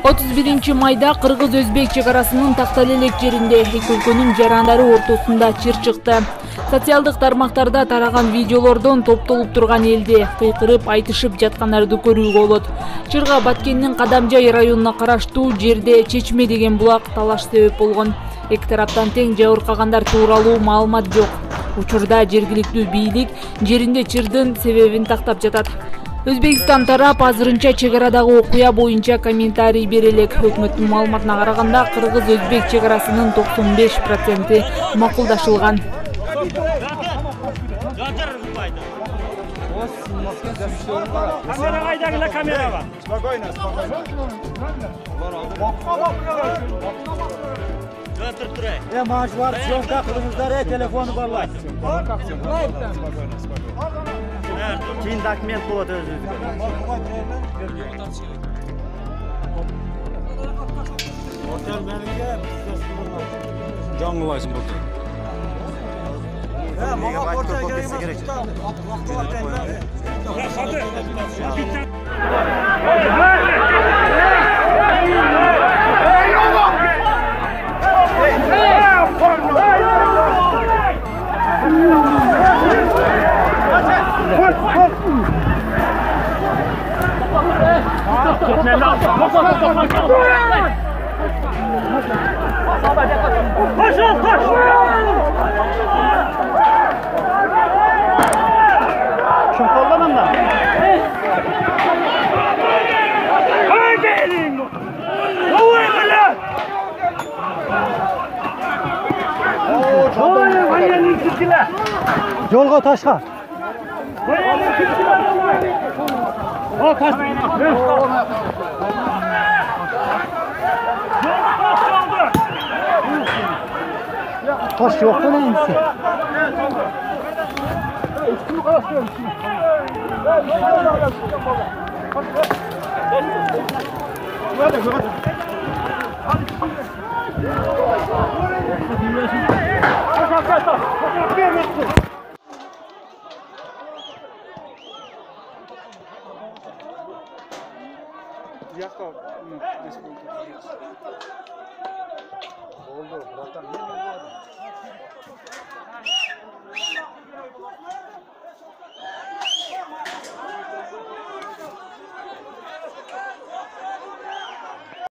31-майда Кыргыз-Өзбек чегарасынын Такталелек жеринде эки өлкөнүн жарандары ортосунда чыр чыкты. Социалдык тармактарда тараган видеолордон топтолуп турган элде кыйкырып айтышып жаткандарды көрүүгө болот. Чырга Баткендин Кадамжай районуна караштуу жерде Чечме деген булак талаш себеп болгон. Эки тараптан тең жабыркагандар тууралуу маалымат жок. Учурда жергиликтүү бийлик жеринде чырдын себебин тактап жатат. Өзбекстан тарап азырынча чегарадагы окуя боюнча комментарий бере элек. Өкмөттүн маалыматына караганда Кыргыз-Өзбек чегарасынын 95% макулдашылган. Kamera kaydagıla kamera var. Spokojno, spokojno. Götür turey. Maaş var, syomka kılыңыздар, telefonu bağlayın. Spokojno, spokojno. Keyin dokument bo'ladi o'zingizga. Otel menga Жаңылайсың болды. Manga qo'rsa kerak Kim kollanan da? Haydi elin! Kovayım bile! Kovayım hayalini kırdılar! Yolga taşqa. Hayalini kırdılar! O taş! Taş yok mu neyse? Oldu, bıraktan